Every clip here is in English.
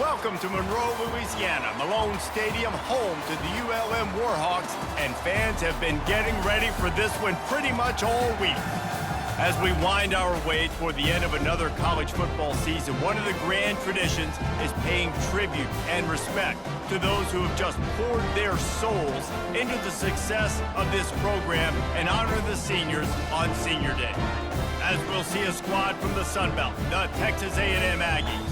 Welcome to Monroe, Louisiana, Malone Stadium, home to the ULM Warhawks, and fans have been getting ready for this one pretty much all week. As we wind our way toward the end of another college football season, one of the grand traditions is paying tribute and respect to those who have just poured their souls into the success of this program and honor the seniors on Senior Day. As we'll see a squad from the Sun Belt, the Texas A&M Aggies,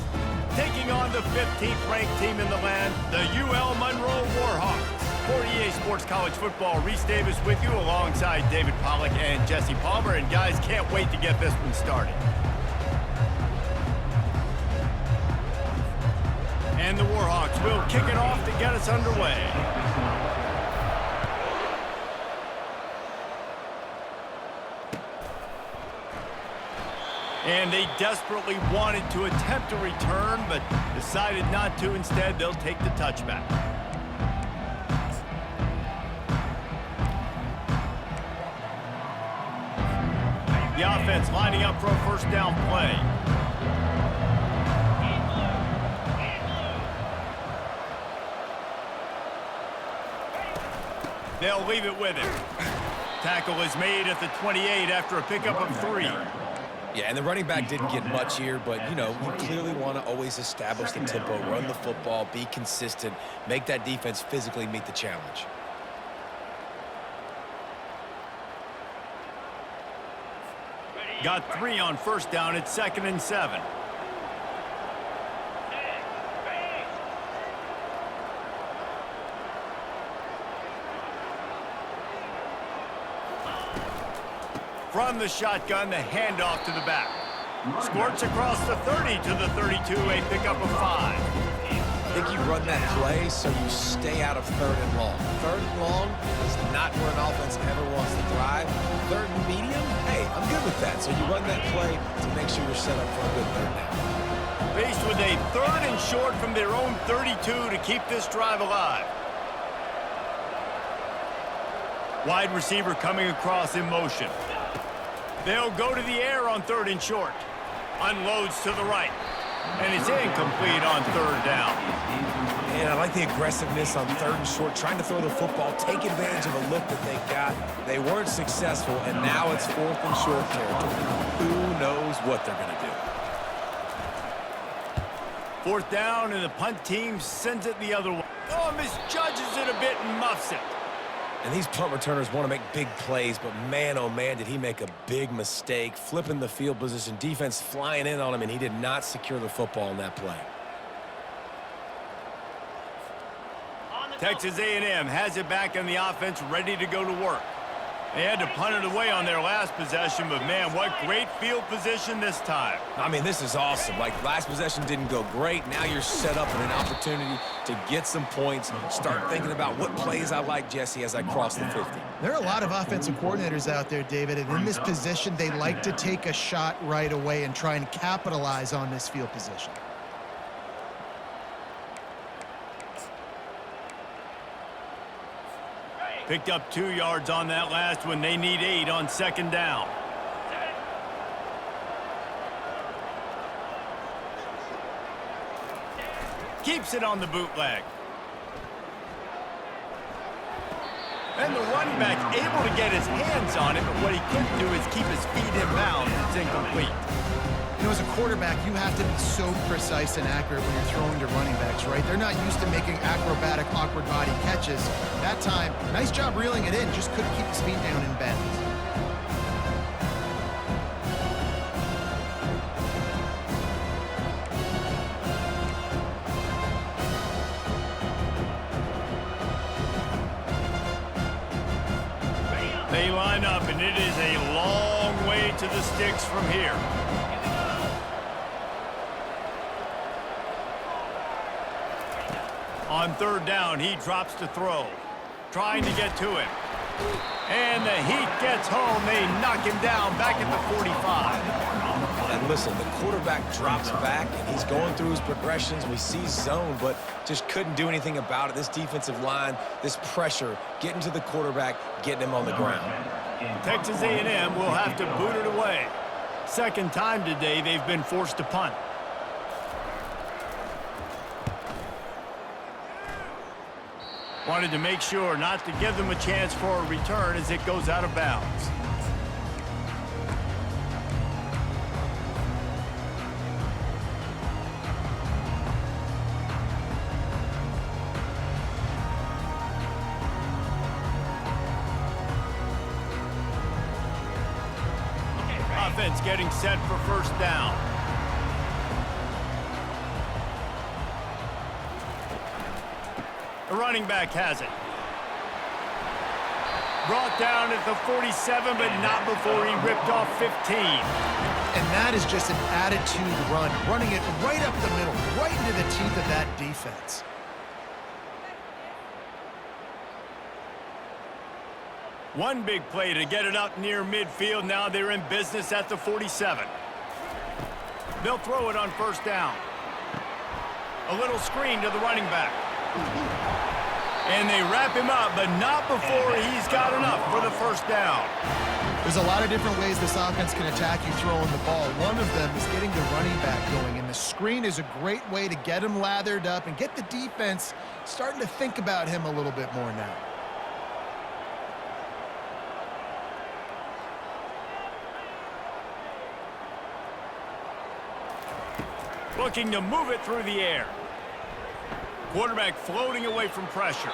taking on the 15th ranked team in the land, the UL Monroe Warhawks. For EA Sports College Football, Reese Davis with you alongside David Pollack and Jesse Palmer. And guys, can't wait to get this one started. And the Warhawks will kick it off to get us underway. And they desperately wanted to attempt a return, but decided not to. Instead, they'll take the touchback. The offense lining up for a first down play. They'll leave it with him. Tackle is made at the 28 after a pickup of 3. Yeah, and the running back didn't get much here, but, you know, you clearly want to always establish the tempo, run the football, be consistent, make that defense physically meet the challenge. Got 3 on first down. It's 2nd and 7. From the shotgun, the handoff to the back. Squirts across the 30 to the 32, a pickup of 5. I think you run that play so you stay out of 3rd and long. 3rd and long is not where an offense ever wants to thrive. 3rd and medium, hey, I'm good with that. So you run that play to make sure you're set up for a good 3rd down. Faced with a 3rd and short from their own 32 to keep this drive alive. Wide receiver coming across in motion. They'll go to the air on 3rd and short. Unloads to the right. And it's incomplete on 3rd down. And I like the aggressiveness on 3rd and short, trying to throw the football, take advantage of a look that they got. They weren't successful, and now it's 4th and short territory. Who knows what they're going to do? 4th down, and the punt team sends it the other way. Oh, misjudges it a bit and muffs it. And these punt returners want to make big plays, but man, oh man, did he make a big mistake. Flipping the field position, defense flying in on him, and he did not secure the football in that play. Texas A&M has it back in the offense, ready to go to work. They had to punt it away on their last possession, but man, what great field position this time. I mean, this is awesome. Like, last possession didn't go great. Now you're set up in an opportunity to get some points. Start thinking about what plays I like, Jesse, as I cross the 50. There are a lot of offensive coordinators out there, David, and in this position, they like to take a shot right away and try and capitalize on this field position. Picked up 2 yards on that last one. They need 8 on 2nd down. Keeps it on the bootleg. And the running back able to get his hands on it, but what he couldn't do is keep his feet in bounds. It's incomplete. You know, as a quarterback, you have to be so precise and accurate when you're throwing to running backs, right? They're not used to making acrobatic, awkward body catches. That time, nice job reeling it in, just couldn't keep his feet down in bounds. They line up, and it is a long way to the sticks from here. On 3rd down, he drops to throw. Trying to get to him. And the heat gets home. They knock him down back at the 45. And listen, the quarterback drops back, and he's going through his progressions. We see zone, but just couldn't do anything about it. This defensive line, this pressure, getting to the quarterback, getting him on the ground. Texas A&M will have to boot it away. 2nd time today they've been forced to punt. Wanted to make sure not to give them a chance for a return as it goes out of bounds. Offense getting set for first down. The running back has it. Brought down at the 47, but not before he ripped off 15. And that is just an attitude run, running it right up the middle, right into the teeth of that defense. One big play to get it up near midfield. Now they're in business at the 47. They'll throw it on first down. A little screen to the running back. And they wrap him up, but not before he's got enough for the first down. There's a lot of different ways this offense can attack you throwing the ball. One of them is getting the running back going, and the screen is a great way to get him lathered up and get the defense starting to think about him a little bit more now. Looking to move it through the air. Quarterback floating away from pressure.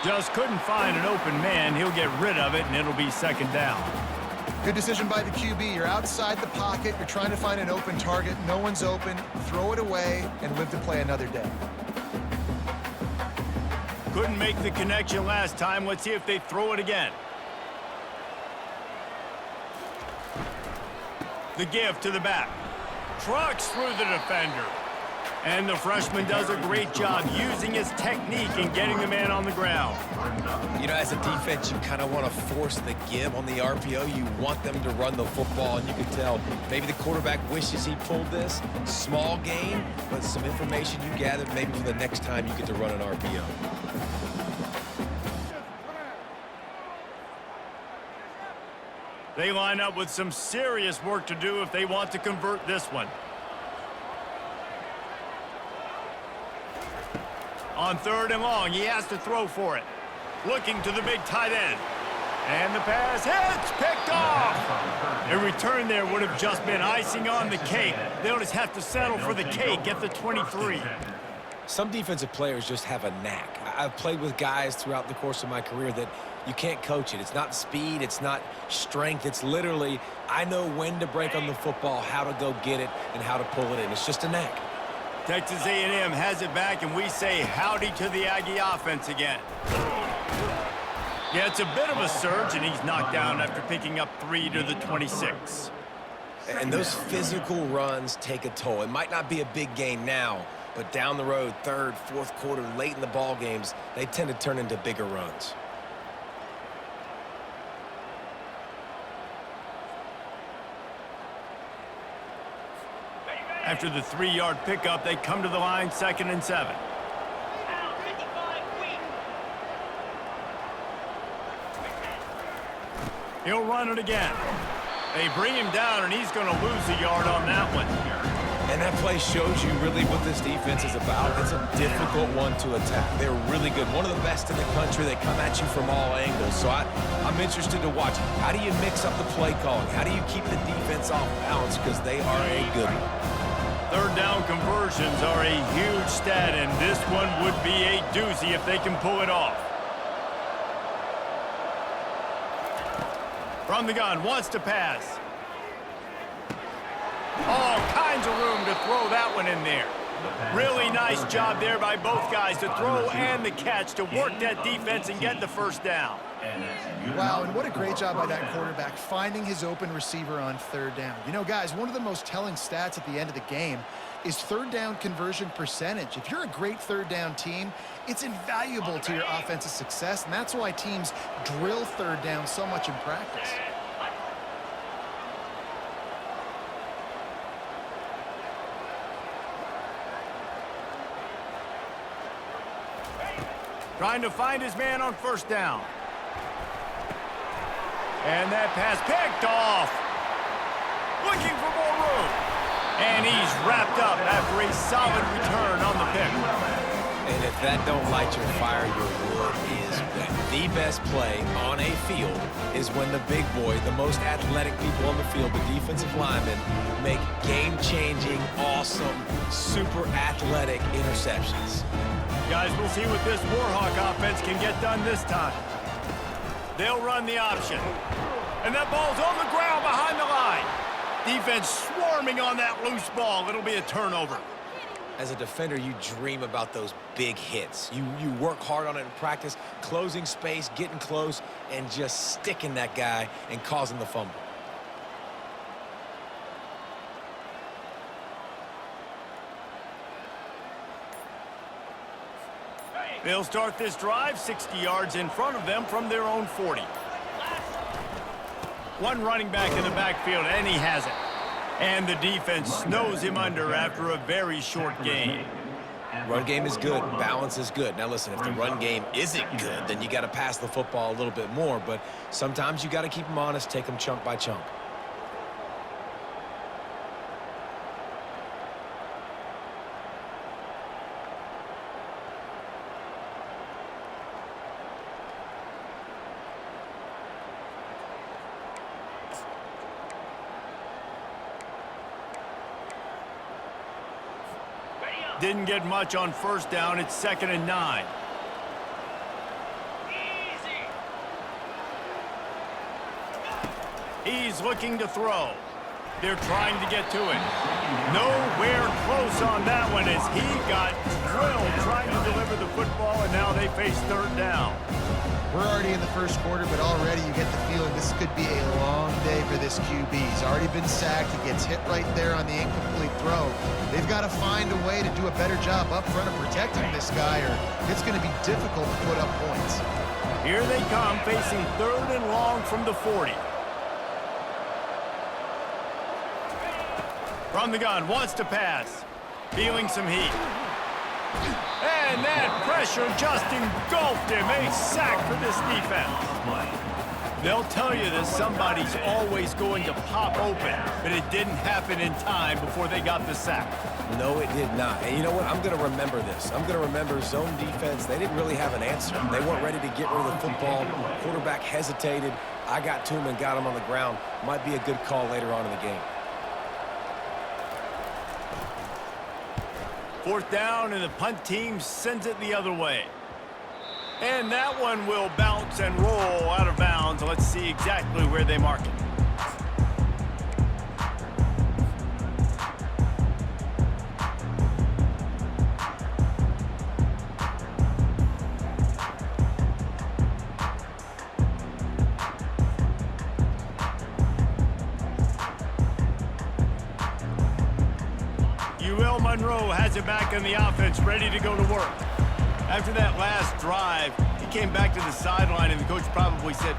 Just couldn't find an open man. He'll get rid of it, and it'll be second down. Good decision by the QB. You're outside the pocket. You're trying to find an open target. No one's open. Throw it away and live to play another day. Couldn't make the connection last time. Let's see if they throw it again. The give to the back. Trucks through the defender. And the freshman does a great job using his technique and getting the man on the ground. You know, as a defense, you kind of want to force the give on the RPO. You want them to run the football, and you can tell maybe the quarterback wishes he pulled this. Small gain, but some information you gathered maybe for the next time you get to run an RPO. They line up with some serious work to do if they want to convert this one. On third and long, he has to throw for it. Looking to the big tight end. And the pass hits, picked off. A return there would have just been icing on the cake. They'll just have to settle for the cake at the 23. Some defensive players just have a knack. I've played with guys throughout the course of my career that you can't coach it. It's not speed, it's not strength. It's literally, I know when to break on the football, how to go get it, and how to pull it in. It's just a knack. Texas A&M has it back, and we say howdy to the Aggie offense again. Yeah, it's a bit of a surge, and he's knocked down after picking up 3 to the 26. And those physical runs take a toll. It might not be a big gain now, but down the road, third, fourth quarter, late in the ball games, they tend to turn into bigger runs. After the 3-yard pickup, they come to the line, 2nd and 7. He'll run it again. They bring him down, and he's going to lose a yard on that one. And that play shows you really what this defense is about. It's a difficult one to attack. They're really good. One of the best in the country. They come at you from all angles. So I'm interested to watch. How do you mix up the play calling? How do you keep the defense off balance? Because they are a good one. Third down conversions are a huge stat, and this one would be a doozy if they can pull it off. From the gun, wants to pass. All kinds of room to throw that one in there. Really nice job there by both guys to throw and the catch to work that defense and get the first down. Wow, and what a great job by that quarterback finding his open receiver on third down. You know, guys, one of the most telling stats at the end of the game is third down conversion percentage. If you're a great third down team, it's invaluable to your offensive success, and that's why teams drill third down so much in practice. Trying to find his man on first down. And that pass picked off. Looking for more room. And he's wrapped up after a solid return on the pick. And if that don't light your fire, your wood is wet. The best play on a field is when the big boy, the most athletic people on the field, the defensive linemen, make game-changing, awesome, super athletic interceptions. Guys, we'll see what this Warhawk offense can get done this time. They'll run the option. And that ball's on the ground behind the line. Defense swarming on that loose ball. It'll be a turnover. As a defender, you dream about those big hits. You work hard on it in practice, closing space, getting close, and just sticking that guy and causing the fumble. They'll start this drive 60 yards in front of them from their own 40. One running back in the backfield, and he has it. And the defense snows him under after a very short gain. Run game is good. Balance is good. Now, listen, if the run game isn't good, then you got to pass the football a little bit more. But sometimes you got to keep them honest, take them chunk by chunk. Didn't get much on first down. It's 2nd and 9. He's looking to throw. They're trying to get to it. Nowhere close on that one as he got drilled trying to deliver the football, and now they face 3rd down. We're already in the first quarter, but already you get the feeling this could be a long day for this QB. He's already been sacked. He gets hit right there on the incomplete throw. They've got to find a way to do a better job up front of protecting this guy, or it's going to be difficult to put up points. Here they come, facing 3rd and long from the 40. From the gun, wants to pass. Feeling some heat. And that pressure just engulfed him. A sack for this defense. They'll tell you that somebody's always going to pop open, but it didn't happen in time before they got the sack. No, it did not. And you know what? I'm going to remember this. I'm going to remember zone defense. They didn't really have an answer. They weren't ready to get rid of the football. Quarterback hesitated. I got to him and got him on the ground. Might be a good call later on in the game. 4th down, and the punt team sends it the other way. And that one will bounce and roll out of bounds. Let's see exactly where they mark it. Monroe has it back in the offense, ready to go to work. After that last drive, he came back to the sideline, and the coach probably said,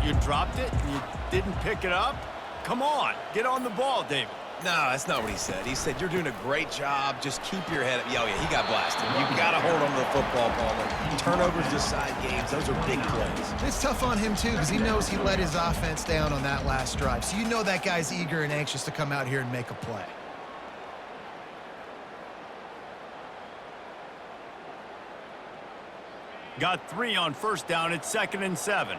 "You dropped it? You didn't pick it up? Come on, get on the ball, David." No, that's not what he said. He said, "You're doing a great job. Just keep your head up." Oh, yeah, he got blasted. You got to hold on to the football, Palmer. Turnovers decide games. Those are big plays. It's tough on him, too, because he knows he let his offense down on that last drive. So you know that guy's eager and anxious to come out here and make a play. Got 3 on first down. It's 2nd and 7.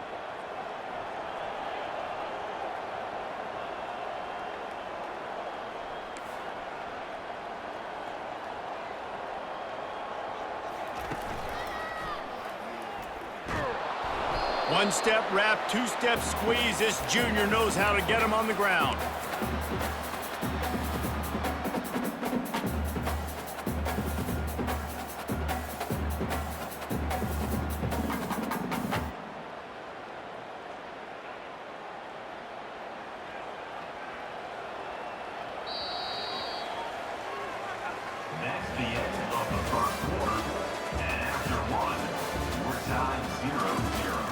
One-step wrap, two-step squeeze. This junior knows how to get him on the ground. That's the end of the first quarter. And after one, we're tied 0-0.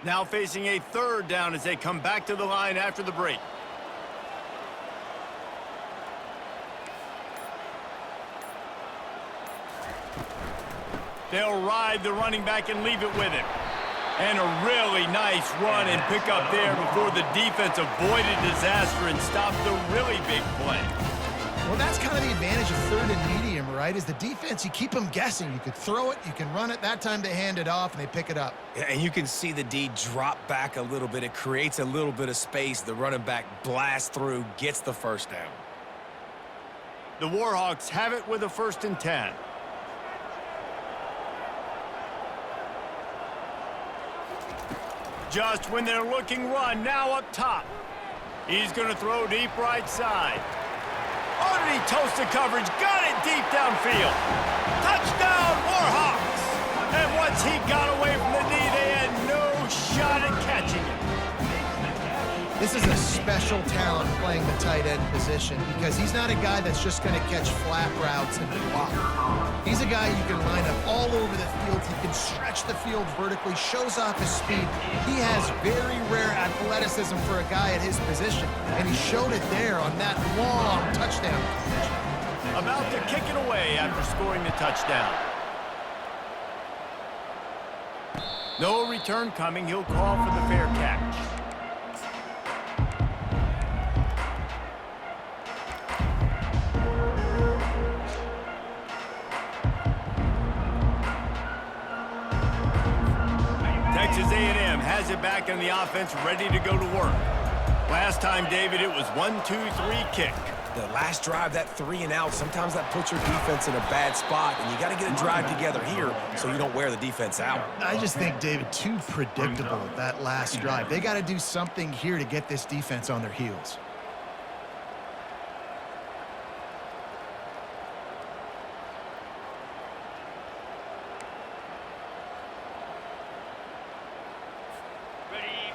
Now facing a 3rd down as they come back to the line after the break. They'll ride the running back and leave it with him. And a really nice run and pick up there before the defense avoided disaster and stopped the really big play. Well, that's kind of the advantage of third and medium, right? Is the defense, you keep them guessing. You could throw it, you can run it. That time they hand it off and they pick it up. Yeah, and you can see the D drop back a little bit. It creates a little bit of space. The running back blasts through, gets the first down. The Warhawks have it with a 1st and 10. Just when they're looking run, now up top. He's going to throw deep right side. Oh, did he toast the coverage? Got it deep downfield. Touchdown, Warhawks! And once he got away from the knee, they had no shot at catching him. This is a special talent playing the tight end position because he's not a guy that's just going to catch flat routes and block. He's a guy you can line up all over the field. He can stretch the field vertically, shows off his speed. He has very rare athleticism for a guy at his position, and he showed it there on that long touchdown. About to kick it away after scoring the touchdown. No return coming. He'll call for the fair catch. Texas A&M has it back on the offense, ready to go to work. Last time, David, it was 1-2-3 kick. The last drive, that 3 and out, sometimes that puts your defense in a bad spot, and you got to get a drive together here so you don't wear the defense out. I just think, David, too predictable that last drive. They got to do something here to get this defense on their heels.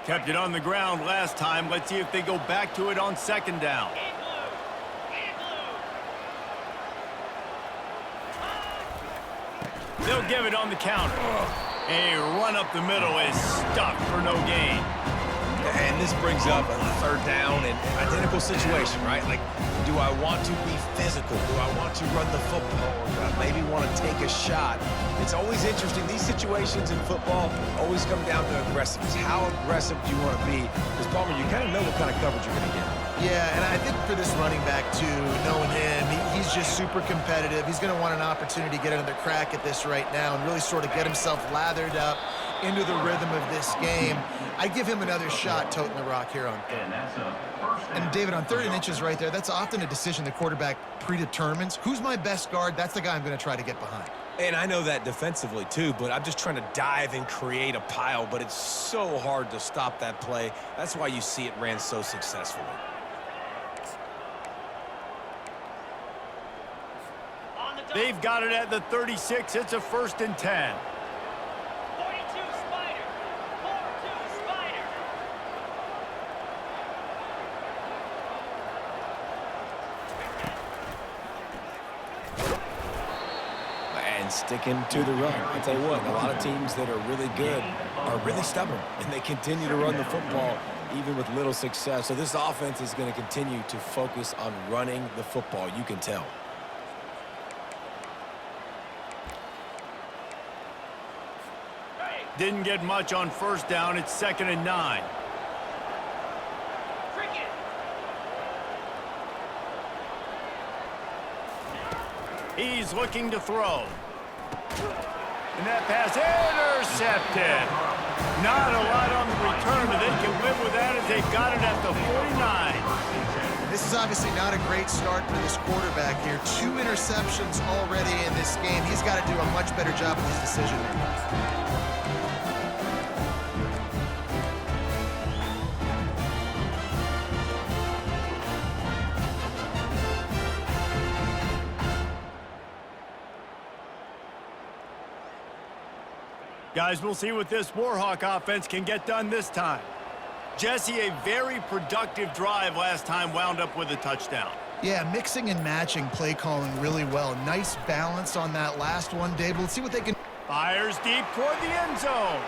Kept it on the ground last time. Let's see if they go back to it on 2nd down. They'll give it on the counter. A run up the middle is stuck for no gain. And this brings up a 3rd down and identical situation, right? Like, do I want to be physical? Do I want to run the football? Or do I maybe want to take a shot? It's always interesting. These situations in football always come down to aggressiveness. How aggressive do you want to be? Because, Palmer, you kind of know what kind of coverage you're going to get. Yeah, and I think for this running back, too, knowing him, he's just super competitive. He's going to want an opportunity to get another crack at this right now and really sort of get himself lathered up into the rhythm of this game. I'd give him another shot toting the rock here on 3rd. And, David, on 3rd and inches right there, that's often a decision the quarterback predetermines. Who's my best guard? That's the guy I'm going to try to get behind. And I know that defensively, too, but I'm just trying to dive and create a pile, but it's so hard to stop that play. That's why you see it ran so successfully. They've got it at the 36. It's a 1st and 10. 42 Spider. 4-2 Spider. And sticking to the run. I'll tell you what, a lot of teams that are really good are really stubborn, and they continue to run the football even with little success. So this offense is going to continue to focus on running the football. You can tell. Didn't get much on 1st down. It's 2nd and 9. Cricket. He's looking to throw. And that pass intercepted. Not a lot on the return, but they can live with that as they got it at the 49. This is obviously not a great start for this quarterback here. 2 interceptions already in this game. He's got to do a much better job with his decision making. Guys, we'll see what this Warhawk offense can get done this time. Jesse, a very productive drive last time, wound up with a touchdown. Yeah, mixing and matching play calling really well. Nice balance on that last one, Dave. Let's see what they can... Fires deep toward the end zone.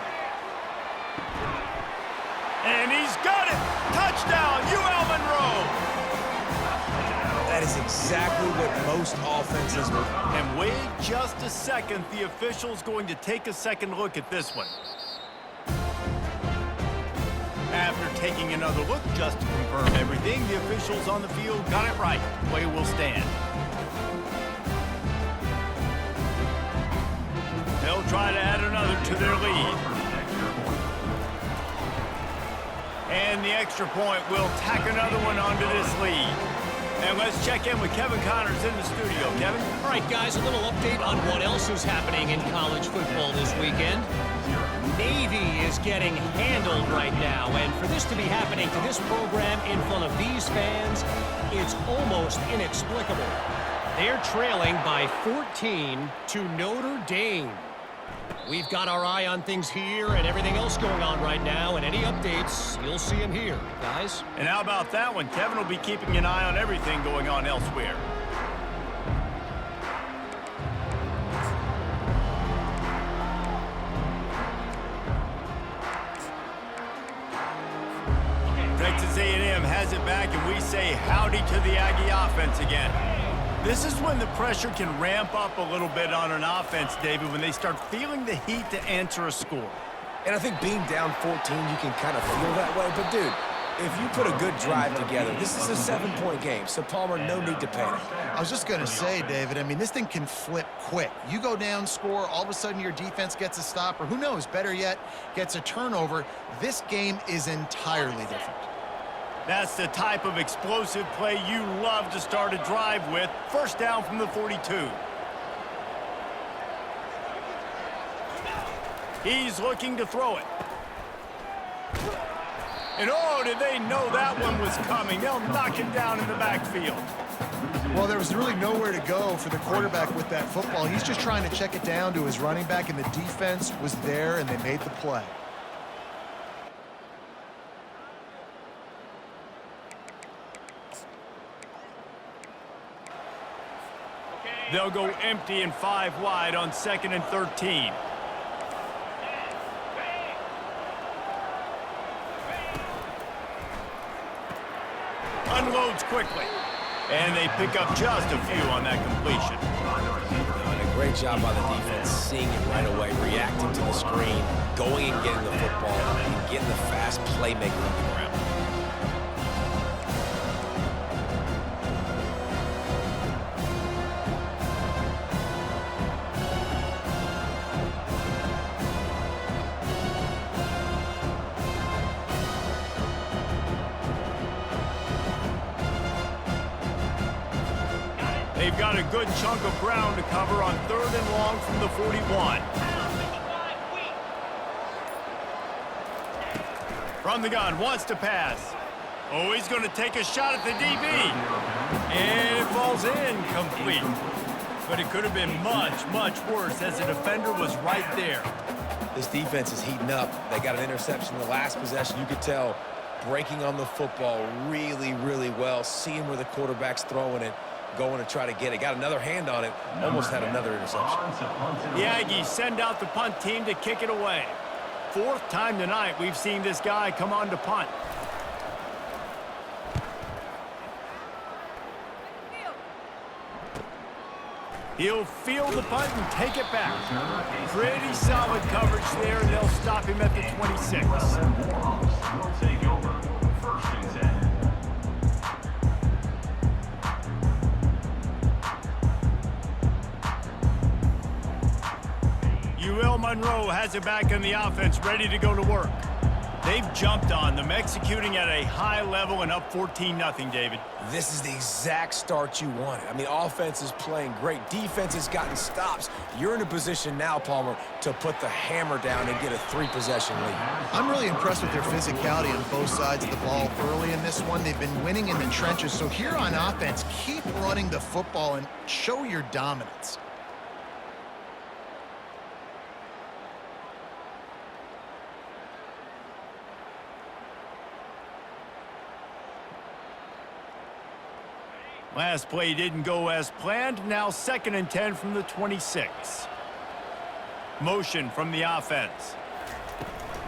And he's got it! Touchdown, UL Monroe! That That is exactly what most offenses will. And wait just a second. The official's going to take a second look at this one. After taking another look just to confirm everything, the officials on the field got it right. Play will stand. They'll try to add another to their lead. And the extra point will tack another one onto this lead. And let's check in with Kevin Connors in the studio. Kevin? All right, guys, a little update on what else is happening in college football this weekend. Navy is getting handled right now, and for this to be happening to this program in front of these fans, it's almost inexplicable. They're trailing by 14 to Notre Dame. We've got our eye on things here and everything else going on right now, and any updates, you'll see them here, guys. And how about that one? Kevin will be keeping an eye on everything going on elsewhere. Texas A&M has it back, and we say howdy to the Aggie offense again. This is when the pressure can ramp up a little bit on an offense, David, when they start feeling the heat to answer a score. And I think being down 14, you can kind of feel that way. But, dude, if you put a good drive together, this is a 7-point game. So, Palmer, no need to panic. I was just going to say, David, I mean, this thing can flip quick. You go down, score, all of a sudden your defense gets a stop, or who knows, better yet, gets a turnover. This game is entirely different. That's the type of explosive play you love to start a drive with. First down from the 42. He's looking to throw it. And oh, did they know that one was coming? They'll knock it down in the backfield. Well, there was really nowhere to go for the quarterback with that football. He's just trying to check it down to his running back, and the defense was there, and they made the play. They'll go empty and 5 wide on 2nd and 13. Unloads quickly. And they pick up just a few on that completion. And a great job by the defense, seeing it right away, reacting to the screen, going and getting the football, and getting the fast playmaker on the ground. They've got a good chunk of ground to cover on 3rd and long from the 41. From the gun, wants to pass. Oh, he's going to take a shot at the DB. And it falls incomplete. But it could have been much, much worse as the defender was right there. This defense is heating up. They got an interception in the last possession. You could tell breaking on the football really, really well, seeing where the quarterback's throwing it, going to try to get it. Got another hand on it. Almost had another interception. The Aggies send out the punt team to kick it away. 4th time tonight we've seen this guy come on to punt. He'll field the punt and take it back. Pretty solid coverage there, and they'll stop him at the 26. Will take over 1st and 10. UL Monroe has it back in the offense, ready to go to work. They've jumped on them, executing at a high level and up 14-0, David. This is the exact start you wanted. I mean, offense is playing great. Defense has gotten stops. You're in a position now, Palmer, to put the hammer down and get a 3-possession lead. I'm really impressed with their physicality on both sides of the ball early in this one. They've been winning in the trenches. So here on offense, keep running the football and show your dominance. Last play didn't go as planned. Now 2nd and 10 from the 26. Motion from the offense.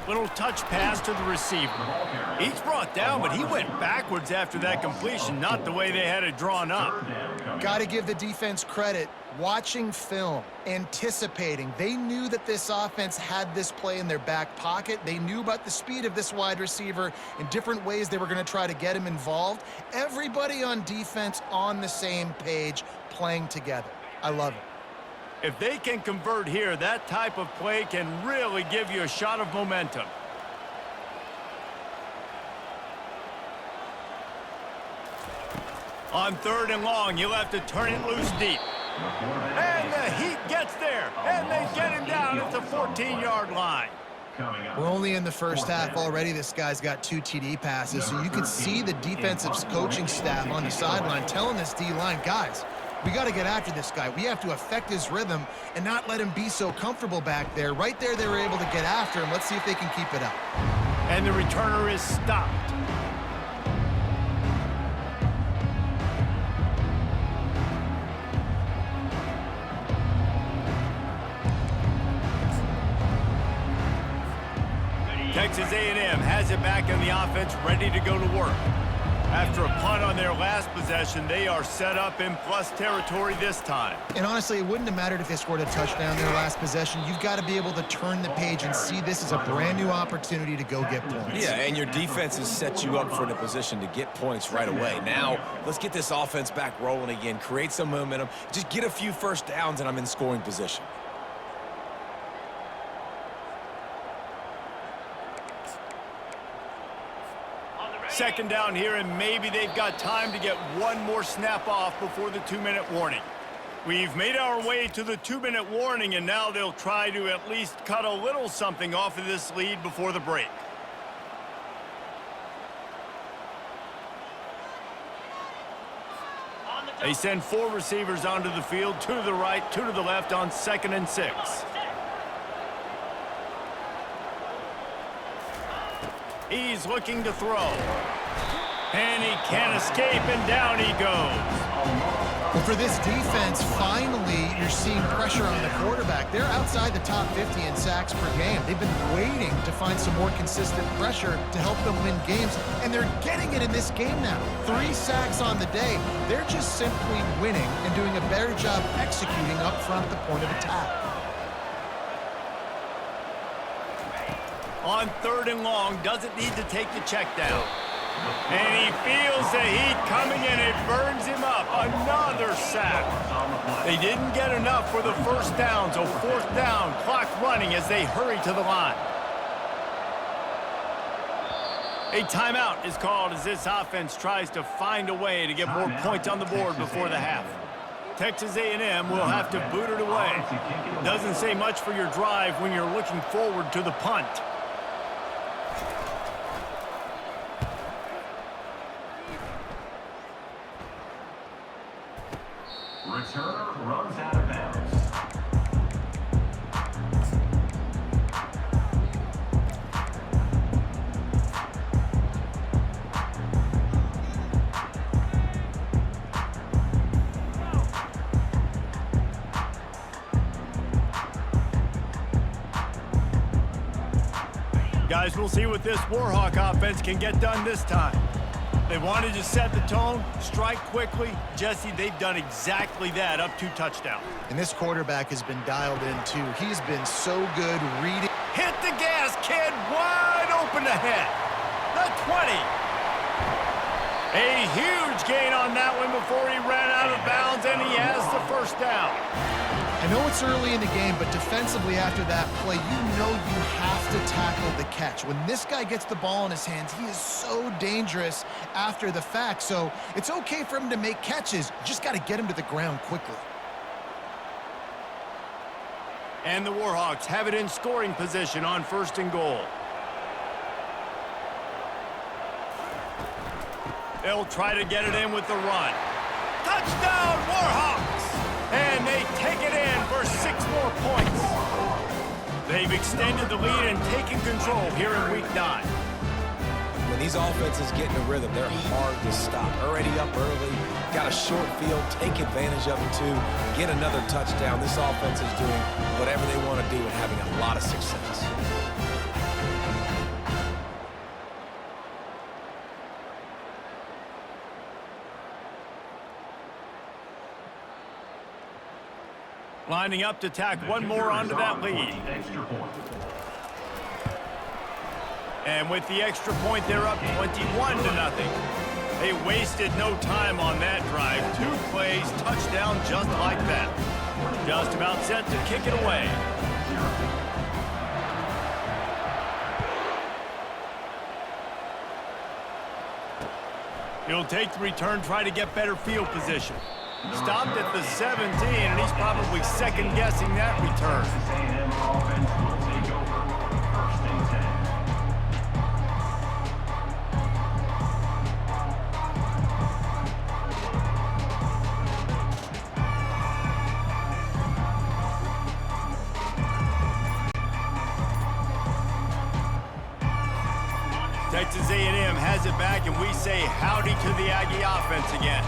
Little touch pass to the receiver. He's brought down, but he went backwards after that completion, not the way they had it drawn up. Got to give the defense credit. Watching film, anticipating. They knew that this offense had this play in their back pocket. They knew about the speed of this wide receiver and different ways they were going to try to get him involved. Everybody on defense on the same page, playing together. I love it. If they can convert here, that type of play can really give you a shot of momentum. On 3rd and long, you'll have to turn it loose deep. And the Heat gets there, and they get him down at the 14-yard line. We're only in the first half already. This guy's got 2 TD passes, so you can see the defensive coaching staff on the sideline telling this D-line, guys, we got to get after this guy. We have to affect his rhythm and not let him be so comfortable back there. Right there, they were able to get after him. Let's see if they can keep it up. And the returner is stopped. Texas A&M has it back in the offense, ready to go to work. After a punt on their last possession, they are set up in plus territory this time. And honestly, it wouldn't have mattered if they scored a touchdown their last possession. You've got to be able to turn the page and see this as a brand new opportunity to go get points. Yeah, and your defense has set you up for the position to get points right away. Now, let's get this offense back rolling again, create some momentum, just get a few first downs, and I'm in scoring position. Second down here, and maybe they've got time to get one more snap off before the 2-minute warning. We've made our way to the 2-minute warning, and now they'll try to at least cut a little something off of this lead before the break. They send 4 receivers onto the field, 2 to the right, 2 to the left on 2nd and 6. He's looking to throw. And he can't escape, and down he goes. Well, for this defense, finally, you're seeing pressure on the quarterback. They're outside the top 50 in sacks per game. They've been waiting to find some more consistent pressure to help them win games, and they're getting it in this game now. 3 sacks on the day. They're just simply winning and doing a better job executing up front at the point of attack. On 3rd and long, doesn't need to take the check down. And he feels the heat coming, and it burns him up. Another sack. They didn't get enough for the first down, so 4th down, clock running as they hurry to the line. A timeout is called as this offense tries to find a way to get more points on the board before the half. Texas A&M will have to boot it away. Doesn't say much for your drive when you're looking forward to the punt. Returner runs out of bounds. Guys, we'll see what this Warhawk offense can get done this time. They wanted to set the tone, strike quickly. Jesse, they've done exactly that, up 2 touchdowns. And this quarterback has been dialed in, too. He's been so good reading. Hit the gas, kid, wide open ahead. The 20. A huge gain on that one before he ran out of bounds, and he has the first down. I know it's early in the game, but defensively after that play, you know you have to tackle the catch. When this guy gets the ball in his hands, he is so dangerous after the fact. So it's okay for him to make catches. You just got to get him to the ground quickly. And the Warhawks have it in scoring position on 1st and goal. They'll try to get it in with the run. Touchdown, Warhawks! And they take it in for 6 more points. They've extended the lead and taken control here in Week 9. When these offenses get in a rhythm, they're hard to stop. Already up early, got a short field, take advantage of it too, get another touchdown. This offense is doing whatever they want to do and having a lot of success. Lining up to tack one more onto that lead. Extra point. And with the extra point, they're up 21-0. They wasted no time on that drive. 2 plays, touchdown just like that. Just about set to kick it away. He'll take the return, try to get better field position. Stopped at the 17, and he's probably second-guessing that return. A&M offense will take over on 1st and 10. Texas A&M has it back, and we say howdy to the Aggie offense again.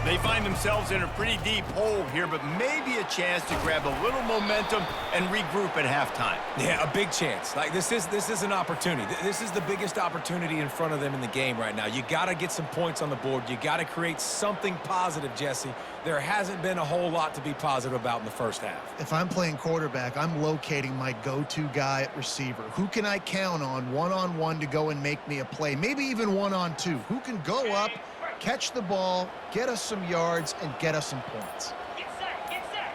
They find themselves in a pretty deep hole here, but maybe a chance to grab a little momentum and regroup at halftime. Yeah, a big chance. Like, this is an opportunity. This is the biggest opportunity in front of them in the game right now. You got to get some points on the board. You got to create something positive, Jesse. There hasn't been a whole lot to be positive about in the first half. If I'm playing quarterback, I'm locating my go-to guy at receiver. Who can I count on one-on-one to go and make me a play? Maybe even one-on-two. Who can go up, catch the ball, get us some yards, and get us some points? Get set, get set.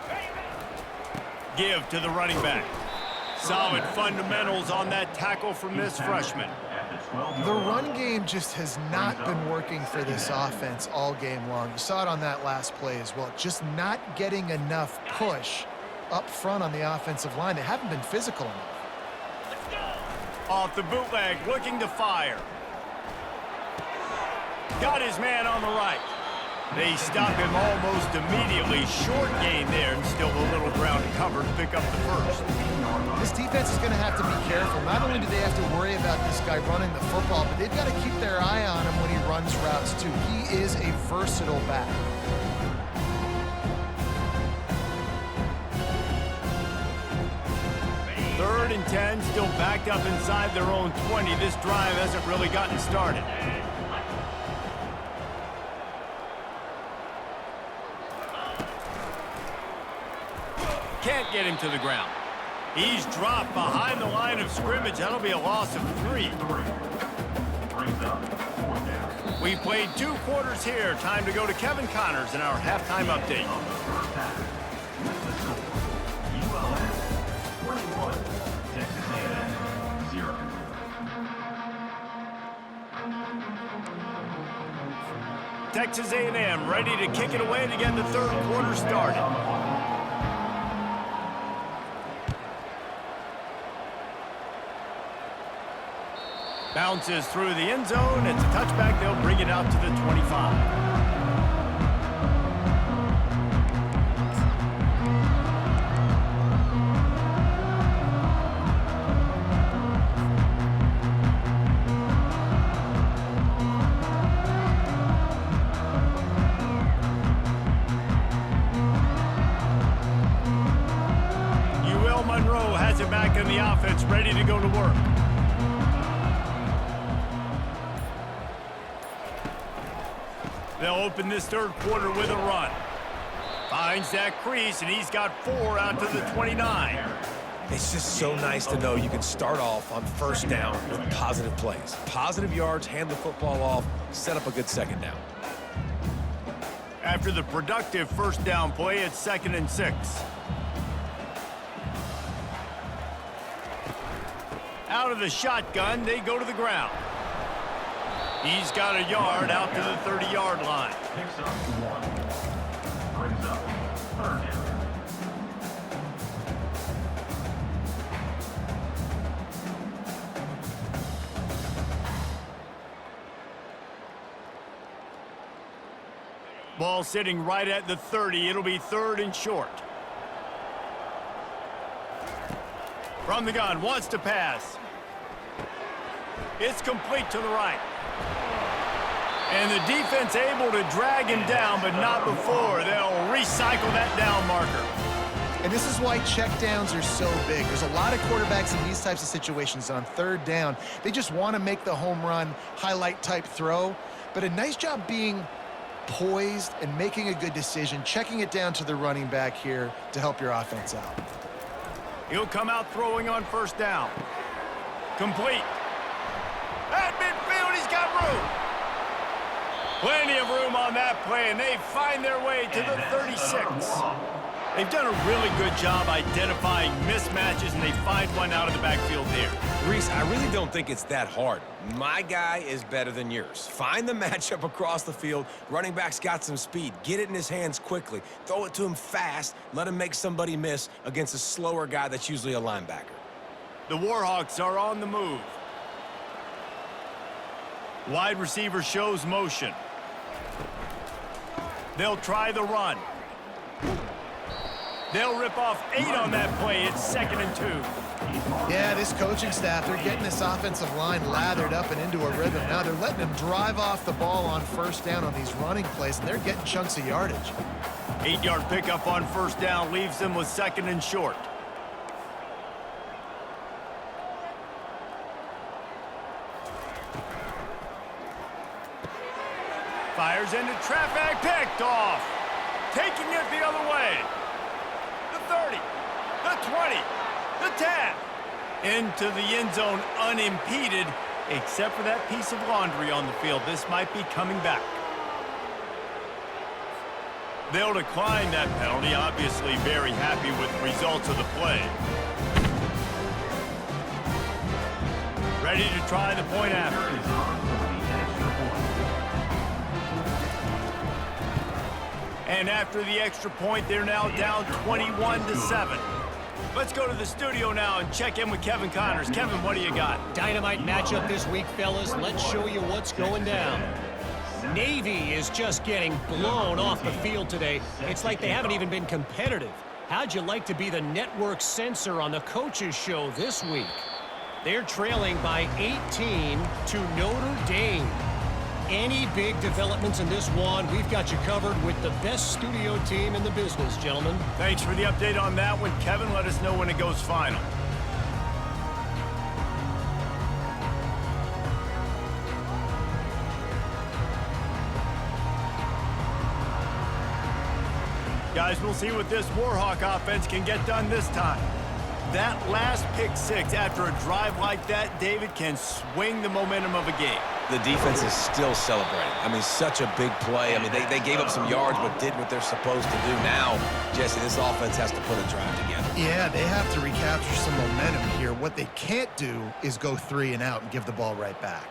Ready, ready. Give to the running back. Solid fundamentals on that tackle from this freshman. The run game just has not been working for this offense all game long. You saw it on that last play as well. Just not getting enough push up front on the offensive line. They haven't been physical enough. Let's go. Off the bootleg, looking to fire. Got his man on the right. They stop him almost immediately. Short gain there, and still a little ground to cover to pick up the first. This defense is going to have to be careful. Not only do they have to worry about this guy running the football, but they've got to keep their eye on him when he runs routes too. He is a versatile back. Third and 10, still backed up inside their own 20. This drive hasn't really gotten started. Can't get him to the ground. He's dropped behind the line of scrimmage. That'll be a loss of 3. We played 2 quarters here. Time to go to Kevin Connors in our halftime update. ULM 21, Texas A&M 0. Texas A&M ready to kick it away to get the 3rd quarter started. Bounces through the end zone. It's a touchback. They'll bring it out to the 25. UL Monroe has it back in the offense, ready to go to work. They'll open this 3rd quarter with a run. Finds that crease, and he's got 4 out to the 29. It's just so nice to know you can start off on 1st down with positive plays. Positive yards, hand the football off, set up a good 2nd down. After the productive 1st down play, it's 2nd and 6. Out of the shotgun, they go to the ground. He's got a yard out to the 30-yard line. Picks up 1. Brings up 3rd down. Ball sitting right at the 30. It'll be 3rd and short. From the gun, wants to pass. It's complete to the right. And the defense able to drag him down, but not before. They'll recycle that down marker. And this is why checkdowns are so big. There's a lot of quarterbacks in these types of situations on 3rd down. They just want to make the home run, highlight type throw. But a nice job being poised and making a good decision, checking it down to the running back here to help your offense out. He'll come out throwing on first down. Complete. At midfield, he's got room. Plenty of room on that play, and they find their way to the 36. They've done a really good job identifying mismatches, and they find one out of the backfield there. Reese, I really don't think it's that hard. My guy is better than yours. Find the matchup across the field. Running back's got some speed. Get it in his hands quickly. Throw it to him fast. Let him make somebody miss against a slower guy that's usually a linebacker. The Warhawks are on the move. Wide receiver shows motion. They'll try the run. They'll rip off 8 on that play. It's 2nd and 2. Yeah, this coaching staff, they're getting this offensive line lathered up and into a rhythm. Now they're letting them drive off the ball on first down on these running plays, and they're getting chunks of yardage. 8-yard pickup on first down leaves them with 2nd and short. Fires into traffic, picked off. Taking it the other way. The 30, the 20, the 10. Into the end zone unimpeded, except for that piece of laundry on the field. This might be coming back. They'll decline that penalty, obviously very happy with the results of the play. Ready to try the point after. And after the extra point, they're now down 21-7. Let's go to the studio now and check in with Kevin Connors. Kevin, what do you got? Dynamite matchup this week, fellas. Let's show you what's going down. Navy is just getting blown off the field today. It's like they haven't even been competitive. How'd you like to be the network censor on the coaches show this week? They're trailing by 18 to Notre Dame. Any big developments in this one, we've got you covered with the best studio team in the business, gentlemen. Thanks for the update on that one, Kevin. Let us know when it goes final. Guys, we'll see what this Warhawk offense can get done this time. That last pick 6 after a drive like that, David, can swing the momentum of a game. The defense is still celebrating. I mean, such a big play. I mean, they gave up some yards but did what they're supposed to do. Now, Jesse, this offense has to put a drive together. Yeah, they have to recapture some momentum here. What they can't do is go 3 and out and give the ball right back.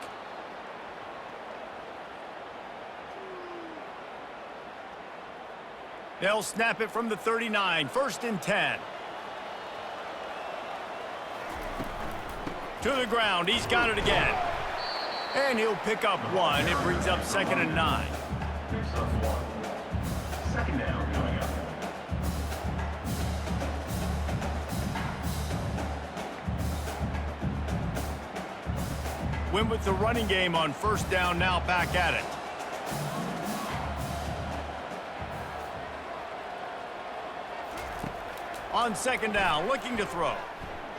They'll snap it from the 39, 1st and 10. To the ground, he's got it again. And he'll pick up 1. It brings up 2nd and 9. Picks up 1. 2nd down coming up. Win with the running game on first down, now back at it. On 2nd down, looking to throw.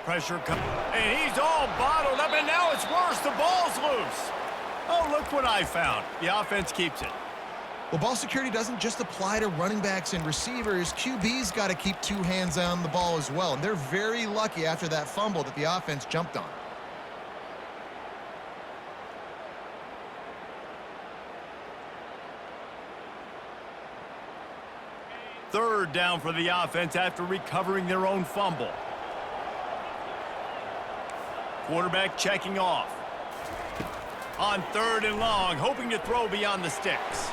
Pressure comes, and he's all bottled up, and now it's worse. The ball's loose. Oh, look what I found. The offense keeps it. Well, ball security doesn't just apply to running backs and receivers. QB's got to keep 2 hands on the ball as well, and they're very lucky after that fumble that the offense jumped on. Third down for the offense after recovering their own fumble. Quarterback checking off. On 3rd and long, hoping to throw beyond the sticks.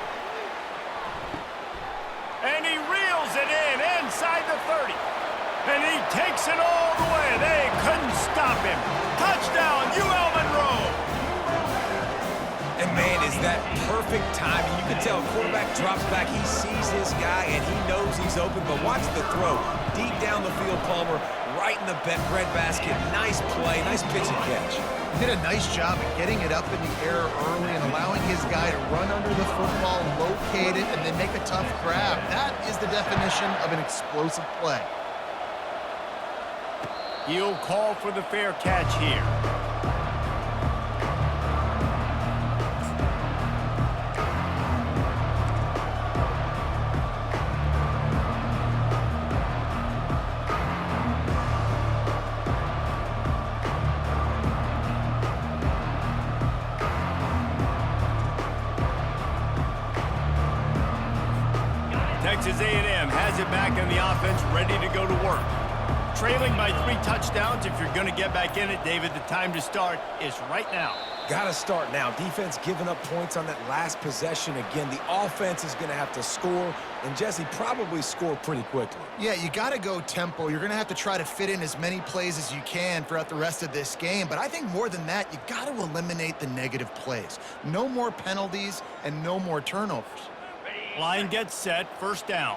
And he reels it in inside the 30. And he takes it all the way. They couldn't stop him. Touchdown, UL Monroe. And, man, is that perfect timing. You can tell quarterback drops back. He sees his guy, and he knows he's open. But watch the throw. Deep down the field, Palmer, right in the bread basket. Nice play, nice pitch and catch. He did a nice job of getting it up in the air early and allowing his guy to run under the football, locate it, and then make a tough grab. That is the definition of an explosive play. He'll call for the fair catch here. and the offense ready to go to work. Trailing by 3 touchdowns, if you're going to get back in it, David, the time to start is right now. Got to start now. Defense giving up points on that last possession. Again, the offense is going to have to score, and Jesse probably score pretty quickly. Yeah, you got to go tempo. You're going to have to try to fit in as many plays as you can throughout the rest of this game. But I think more than that, you got to eliminate the negative plays. No more penalties and no more turnovers. Line gets set, first down.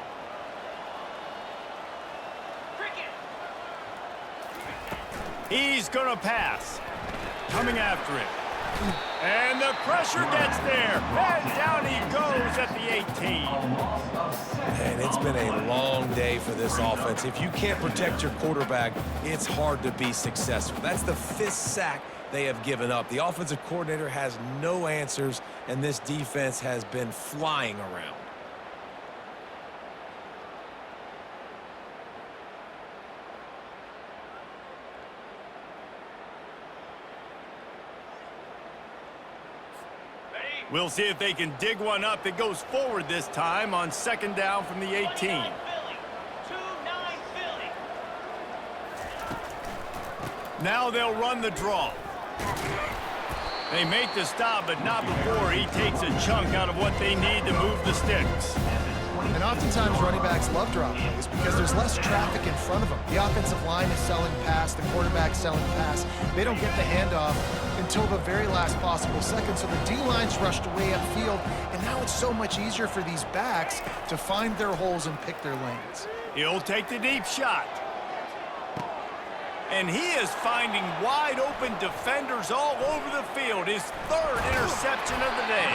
He's going to pass. Coming after it. And the pressure gets there. And down he goes at the 18. And it's been a long day for this offense. If you can't protect your quarterback, it's hard to be successful. That's the 5th sack they have given up. The offensive coordinator has no answers, and this defense has been flying around. We'll see if they can dig one up that goes forward this time on second down from the 18. Now they'll run the draw. They make the stop, but not before he takes a chunk out of what they need to move the sticks. And oftentimes running backs love drop plays because there's less traffic in front of them. The offensive line is selling pass, the quarterback's selling pass. They don't get the handoff until the very last possible second, so the D-line's rushed away upfield, and now it's so much easier for these backs to find their holes and pick their lanes. He'll take the deep shot. And he is finding wide-open defenders all over the field. His 3rd interception of the day.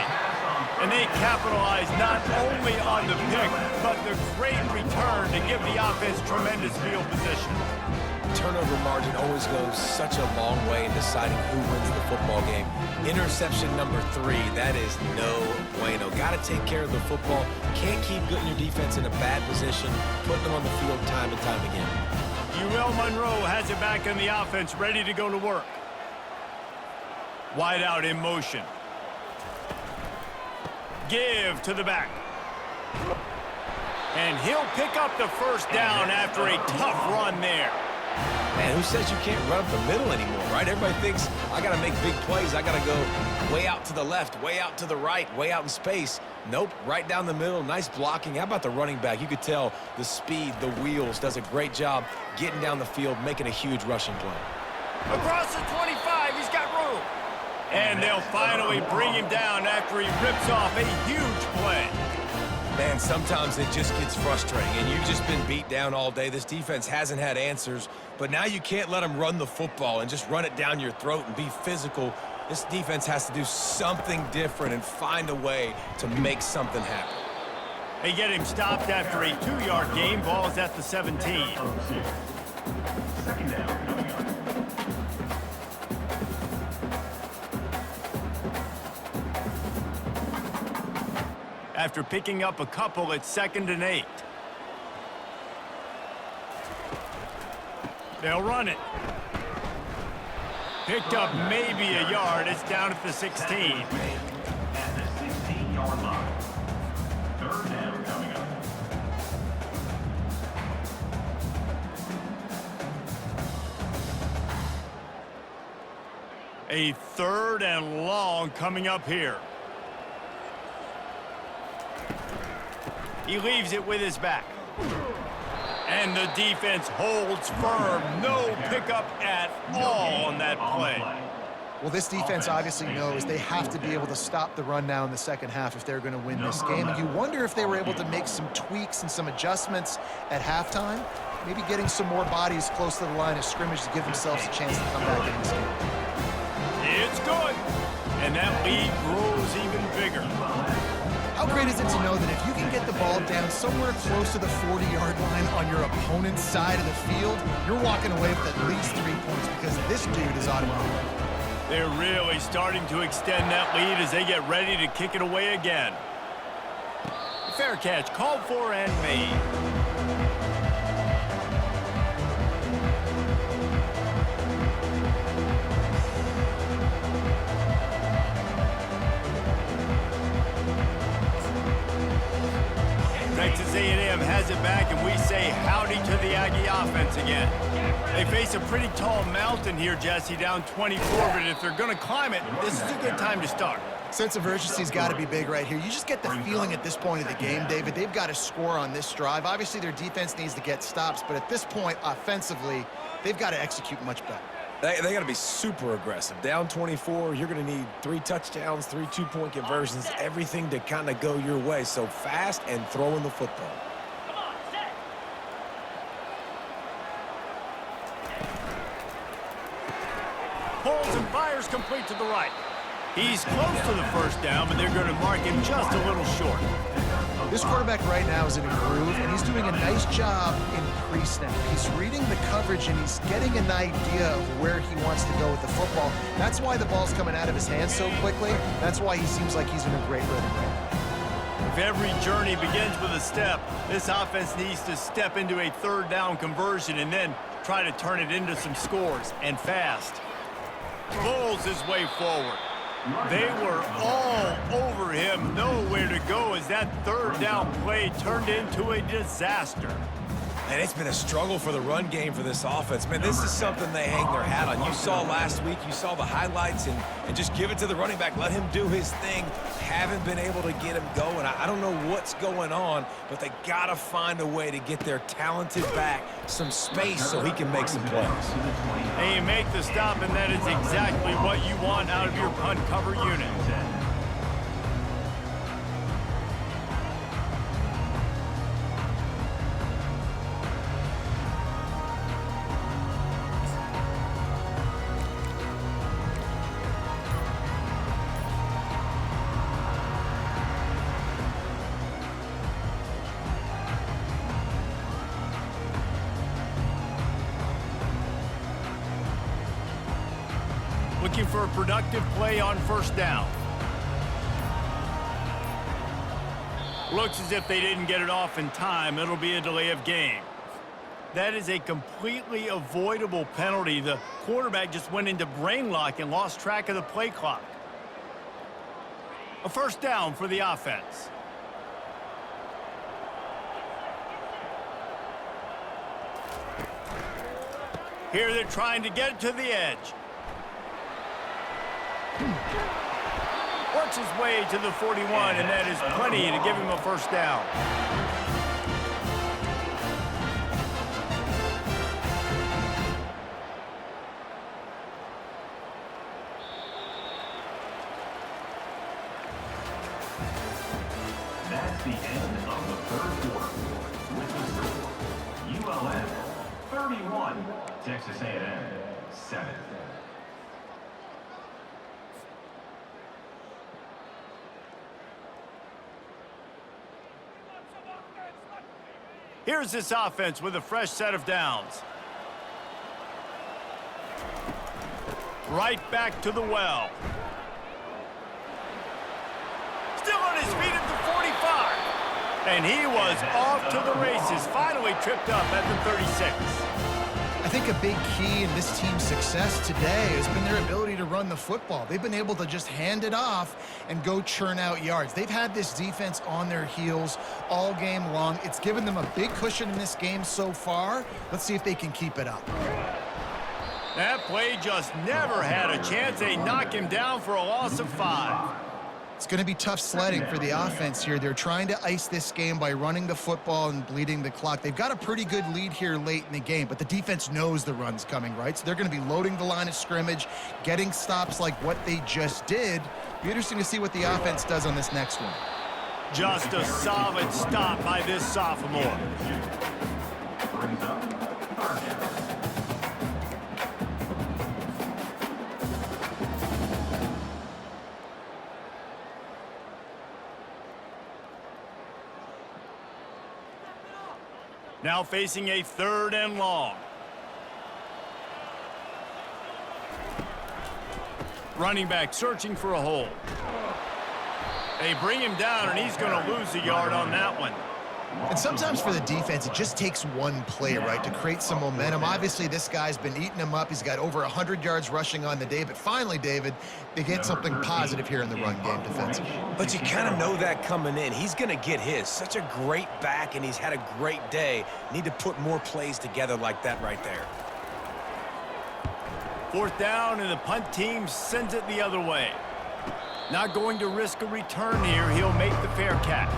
And they capitalize not only on the pick, but the great return to give the offense tremendous field position. Turnover margin always goes such a long way in deciding who wins the football game. Interception number 3, that is no bueno. Got to take care of the football. Can't keep getting your defense in a bad position, putting them on the field time and time again. UL Monroe has it back on the offense, ready to go to work. Wide out in motion. Give to the back. And he'll pick up the first down after a tough run there. Man, who says you can't run up the middle anymore, right? Everybody thinks, I got to make big plays. I got to go way out to the left, way out to the right, way out in space. Nope, right down the middle, nice blocking. How about the running back? You could tell the speed, the wheels, does a great job getting down the field, making a huge rushing play. Across the 25, he's got room. And they'll finally bring him down after he rips off a huge play. Man, sometimes it just gets frustrating, and you've just been beat down all day. This defense hasn't had answers, but now you can't let them run the football and just run it down your throat and be physical. This defense has to do something different and find a way to make something happen. They get him stopped after a 2-yard gain. Ball's at the 17. Second down coming up. After picking up a couple, it's 2nd and 8. They'll run it. Picked up maybe a yard. It's down at the 16. At the 16-yard line. Third down coming up. A 3rd and long coming up here. He leaves it with his back. And the defense holds firm. No pickup at all on that play. Well, this defense obviously knows they have to be able to stop the run now in the second half if they're going to win this game. And you wonder if they were able to make some tweaks and some adjustments at halftime, maybe getting some more bodies close to the line of scrimmage to give themselves a chance to come back in this game. It's good. And that lead grows even bigger. How great is it to know that if you can get the ball down somewhere close to the 40-yard line on your opponent's side of the field, you're walking away with at least 3 points because this dude is automatic. They're really starting to extend that lead as they get ready to kick it away again. Fair catch, called for and made. Texas A&M has it back, and we say once again. They face a pretty tall mountain here, Jesse, down 24, but if they're going to climb it, this is a good time to start. Sense of urgency's got to be big right here. You just get the feeling at this point of the game, David, they've got to score on this drive. Obviously, their defense needs to get stops, but at this point, offensively, they've got to execute much better. They got to be super aggressive. Down 24, you're going to need 3 touchdowns, 3 two-point conversions, everything to kind of go your way. So fast and throwing the football. Come on, set. Pulls and fires complete to the right. He's close to the first down, but they're going to mark him just a little short. This quarterback right now is in a groove, and he's doing a nice job in pre-snap. He's reading the coverage, and he's getting an idea of where he wants to go with the football. That's why the ball's coming out of his hands so quickly. That's why he seems like he's in a great rhythm right now. If every journey begins with a step, this offense needs to step into a third down conversion and then try to turn it into some scores, and fast. Pulls his way forward. They were all over him, nowhere to go as that third down play turned into a disaster. And it's been a struggle for the run game for this offense. Man, this is something they hang their hat on. You saw last week, you saw the highlights, and just give it to the running back. Let him do his thing. Haven't been able to get him going. I don't know what's going on, but they got to find a way to get their talented back some space so he can make some plays. And you make the stop, and that is exactly what you want out of your punt cover unit. Looking for a productive play on first down. Looks as if they didn't get it off in time. It'll be a delay of game. That is a completely avoidable penalty. The quarterback just went into brain lock and lost track of the play clock. A first down for the offense. Here they're trying to get it to the edge. Works his way to the 41, and that is plenty to give him a first down. That's the end of the third quarter. With the score, ULM 31, Texas A&M 7. Here's this offense with a fresh set of downs. Right back to the well. Still on his feet at the 45. And he was off to the races, finally tripped up at the 36. I think a big key in this team's success today has been their ability to run the football. They've been able to just hand it off and go churn out yards. They've had this defense on their heels all game long. It's given them a big cushion in this game so far. Let's see if they can keep it up. That play just never had a chance. They knock him down for a loss of 5. It's going to be tough sledding for the offense here. They're trying to ice this game by running the football and bleeding the clock. They've got a pretty good lead here late in the game, but the defense knows the run's coming, right? So they're going to be loading the line of scrimmage, getting stops like what they just did. Be interesting to see what the offense does on this next one. Just a solid stop by this sophomore. Brings up third down. Now facing a 3rd and long. Running back searching for a hole. They bring him down, and he's going to lose a yard on that one. And sometimes for the defense, it just takes one play, right, to create some momentum. Obviously, this guy's been eating them up. He's got over 100 yards rushing on the day. But finally, David, they get something positive here in the run game defensively. But you kind of know that coming in. He's going to get his. Such a great back, and he's had a great day. Need to put more plays together like that right there. 4th down, and the punt team sends it the other way. Not going to risk a return here. He'll make the fair catch.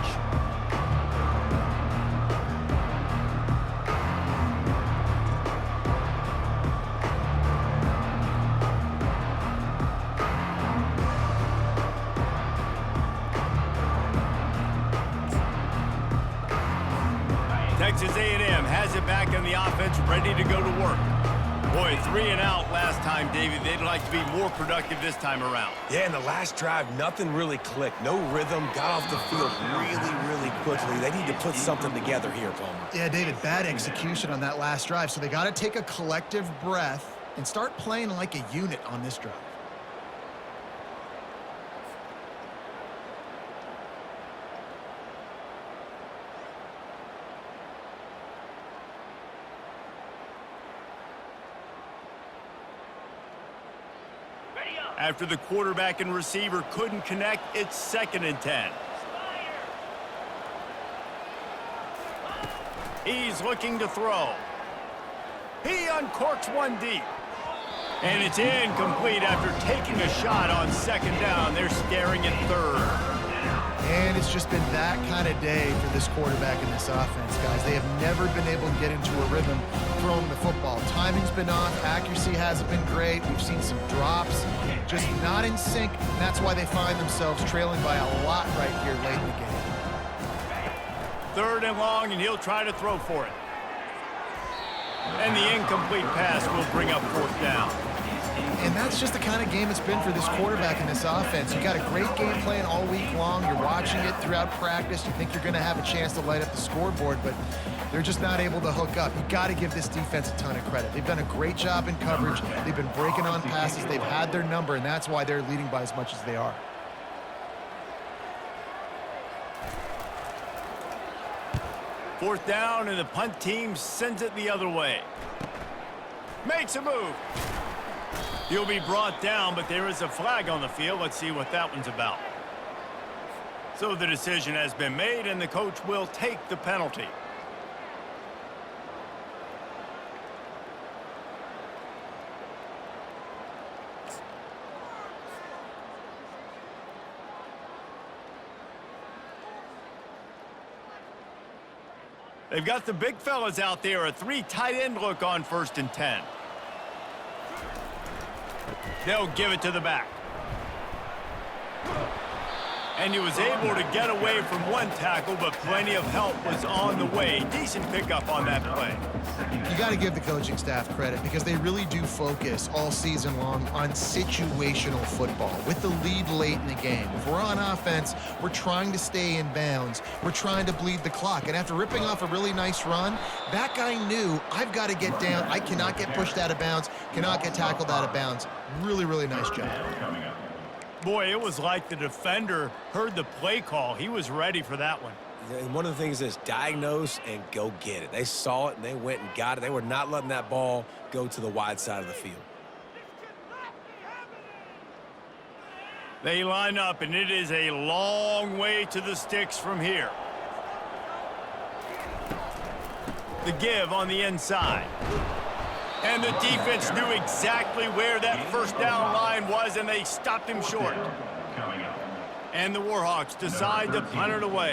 Texas A&M has it back in the offense, ready to go to work. Boy, 3 and out last time, David. They'd like to be more productive this time around. Yeah, in the last drive, nothing really clicked. No rhythm, got off the field really quickly. They need to put something together here, Palmer. Yeah, David, bad execution on that last drive. So they got to take a collective breath and start playing like a unit on this drive. After the quarterback and receiver couldn't connect, it's 2nd and 10. He's looking to throw. He uncorks one deep. And it's incomplete after taking a shot on 2nd down. They're staring at 3rd. And it's just been that kind of day for this quarterback in this offense, guys. They have never been able to get into a rhythm throwing the football. Timing's been off. Accuracy hasn't been great. We've seen some drops. Just not in sync. And that's why they find themselves trailing by a lot right here late in the game. 3rd and long, and he'll try to throw for it. And the incomplete pass will bring up 4th down. And that's just the kind of game it's been for this quarterback in this offense. You got a great game plan all week long. You're watching it throughout practice. You think you're going to have a chance to light up the scoreboard, but they're just not able to hook up. You got to give this defense a ton of credit. They've done a great job in coverage. They've been breaking on passes. They've had their number, and that's why they're leading by as much as they are. Fourth down, and the punt team sends it the other way. Makes a move. He'll be brought down, but there is a flag on the field. Let's see what that one's about. So the decision has been made, and the coach will take the penalty. They've got the big fellas out there, a 3 tight end look on 1st and 10. They'll give it to the back. And he was able to get away from one tackle, but plenty of help was on the way. Decent pickup on that play. You got to give the coaching staff credit because they really do focus all season long on situational football with the lead late in the game. If we're on offense, we're trying to stay in bounds. We're trying to bleed the clock. And after ripping off a really nice run, that guy knew, I've got to get down. I cannot get pushed out of bounds, cannot get tackled out of bounds. Really, really nice job. Boy, it was like the defender heard the play call. He was ready for that one. And one of the things is diagnose and go get it. They saw it and they went and got it. They were not letting that ball go to the wide side of the field. They line up, and it is a long way to the sticks from here. The give on the inside. And the defense knew exactly where that first down line was, and they stopped him short. And the Warhawks decide to punt it away.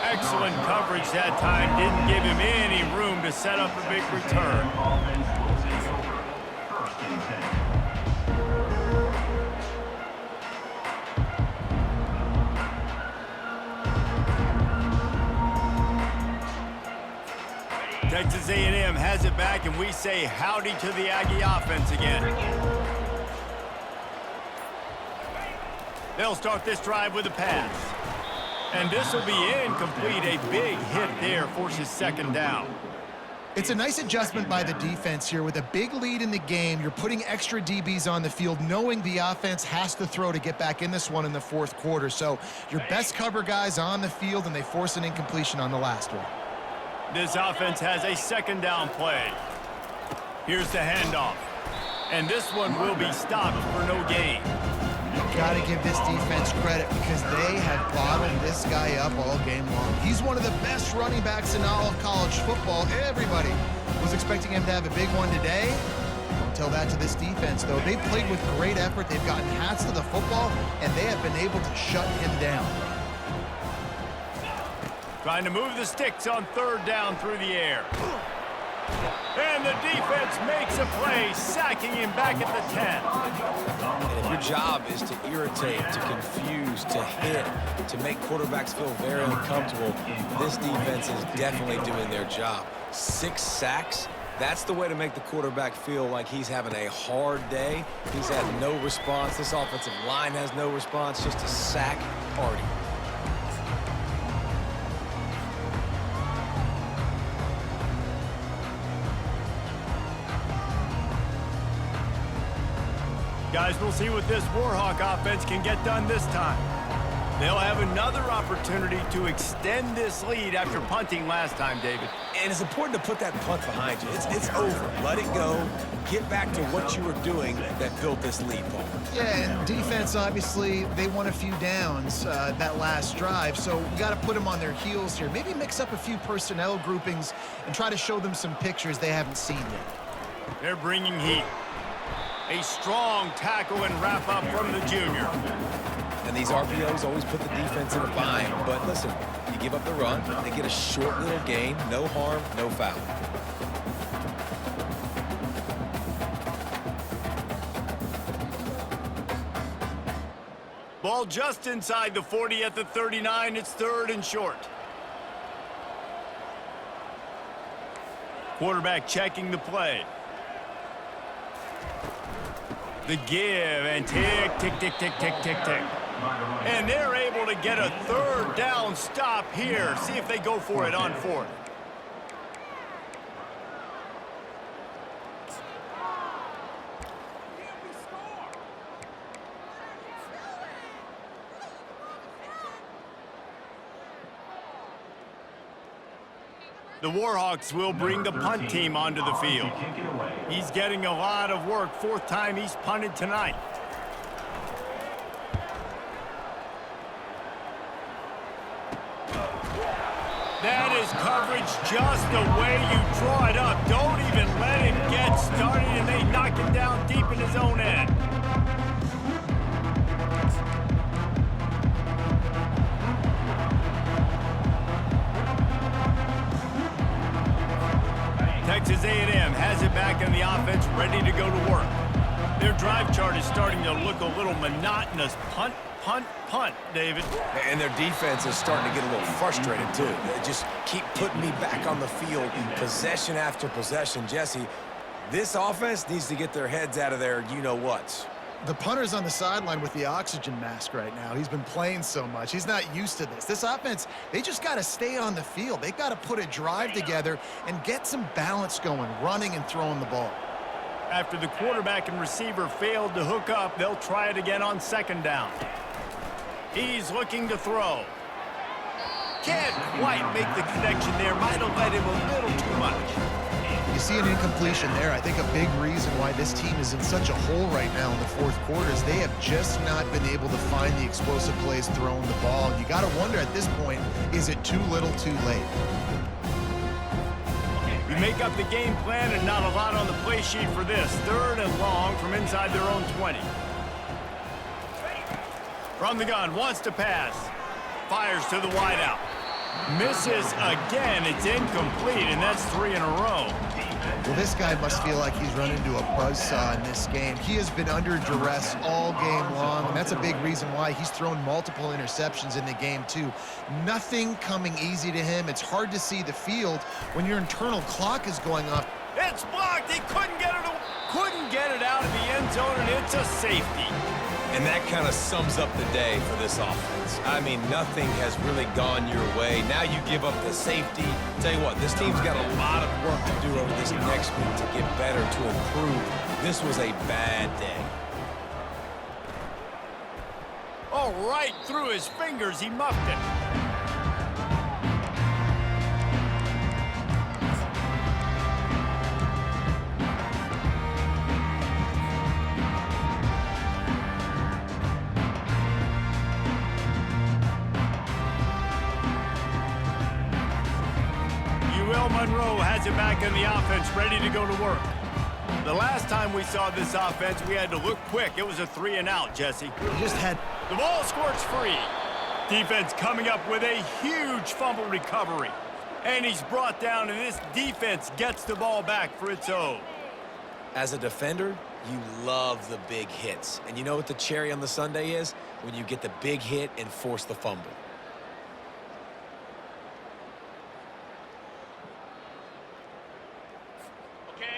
Excellent coverage that time. Didn't give him any room to set up a big return. Texas A&M has it back, and we say howdy to the Aggie offense again. They'll start this drive with a pass. And this will be incomplete. A big hit there forces 2nd down. It's a nice adjustment by the defense here. With a big lead in the game, you're putting extra DBs on the field, knowing the offense has to throw to get back in this one in the fourth quarter. So your best cover guys on the field, and they force an incompletion on the last one. This offense has a second down play. Here's the handoff. And this one will be stopped for no gain. Got to give this defense credit because they have bottled this guy up all game long. He's one of the best running backs in all of college football. Everybody was expecting him to have a big one today. Don't tell that to this defense, though. They played with great effort. They've gotten hats to the football, and they have been able to shut him down. Trying to move the sticks on third down through the air. And the defense makes a play, sacking him back at the 10. And if your job is to irritate, to confuse, to hit, to make quarterbacks feel very uncomfortable, this defense is definitely doing their job. 6 sacks, that's the way to make the quarterback feel like he's having a hard day. He's had no response. This offensive line has no response, just a sack party. Guys, we'll see what this Warhawk offense can get done this time. They'll have another opportunity to extend this lead after punting last time, David. And it's important to put that punt behind you. It's over. Let it go. Get back to what you were doing that built this lead, Paul. Yeah, and defense, obviously, they won a few downs that last drive, so we got to put them on their heels here. Maybe mix up a few personnel groupings and try to show them some pictures they haven't seen yet. They're bringing heat. A strong tackle and wrap-up from the junior. And these RPOs always put the defense in a bind. But listen, you give up the run, they get a short little gain, no harm, no foul. Ball just inside the 40 at the 39. It's third and short. Quarterback checking the play. The give, and tick, tick, tick, tick, tick, tick, tick. And they're able to get a third down stop here. See if they go for it on fourth. The Warhawks will bring the punt team onto the field. He's getting a lot of work. Fourth time he's punted tonight. That is coverage just the way you draw it up. Don't even let him get started, and they knock him down deep in his own end. Texas A&M has it back in the offense, ready to go to work. Their drive chart is starting to look a little monotonous. Punt, punt, punt, David. And their defense is starting to get a little frustrated, too. They just keep putting me back on the field, possession after possession. Jesse, this offense needs to get their heads out of their you-know-whats. The punter's on the sideline with the oxygen mask right now. He's been playing so much. He's not used to this. This offense, they just got to stay on the field. They've got to put a drive together and get some balance going, running and throwing the ball. After the quarterback and receiver failed to hook up, they'll try it again on second down. He's looking to throw. Can't quite make the connection there. Might have led him a little too much. You see an incompletion there. I think a big reason why this team is in such a hole right now in the fourth quarter is they have just not been able to find the explosive plays throwing the ball. And you got to wonder at this point, is it too little too late? You make up the game plan and not a lot on the play sheet for this. Third and long from inside their own 20. From the gun, wants to pass. Fires to the wideout. Misses again. It's incomplete, and that's 3 in a row. Well, this guy must feel like he's run into a buzzsaw in this game. He has been under duress all game long, and that's a big reason why he's thrown multiple interceptions in the game, too. Nothing coming easy to him. It's hard to see the field when your internal clock is going off. It's blocked. He couldn't get it out of the end zone, and it's a safety. And that kind of sums up the day for this offense. I mean, nothing has really gone your way. Now you give up the safety. Tell you what, this team's got a lot of work to do over this next week to get better, to improve. This was a bad day. Oh, right through his fingers, he muffed it. Monroe has it back in the offense, ready to go to work. The last time we saw this offense, we had to look quick. It was a 3-and-out, Jesse. He just had... The ball squirts free. Defense coming up with a huge fumble recovery. And he's brought down, and this defense gets the ball back for its own. As a defender, you love the big hits. And you know what the cherry on the sundae is? When you get the big hit and force the fumble.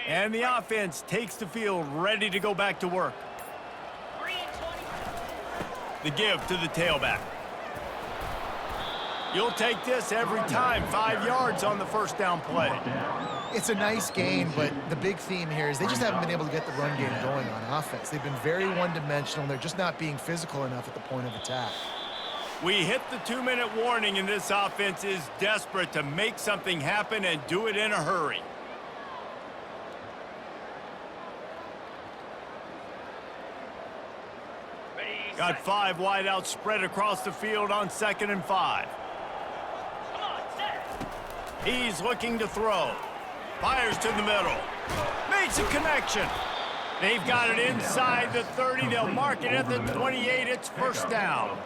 And the offense takes the field, ready to go back to work. The give to the tailback. You'll take this every time. 5 yards on the first down play. It's a nice gain, but the big theme here is they just haven't been able to get the run game going on offense. They've been very one-dimensional. They're just not being physical enough at the point of attack. We hit the 2-minute warning, and this offense is desperate to make something happen and do it in a hurry. Got 5 wideouts spread across the field on 2nd and 5. He's looking to throw. Fires to the middle. Makes a connection. They've got it inside the 30. They'll mark it at the 28. It's first down.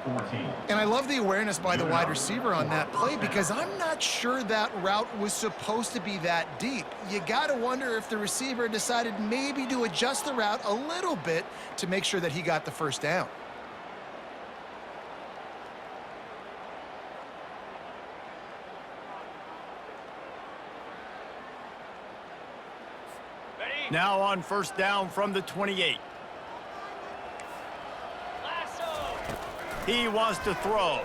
And I love the awareness by the wide receiver on that play because I'm not sure that route was supposed to be that deep. You got to wonder if the receiver decided maybe to adjust the route a little bit to make sure that he got the first down. Now on first down from the 28. He wants to throw.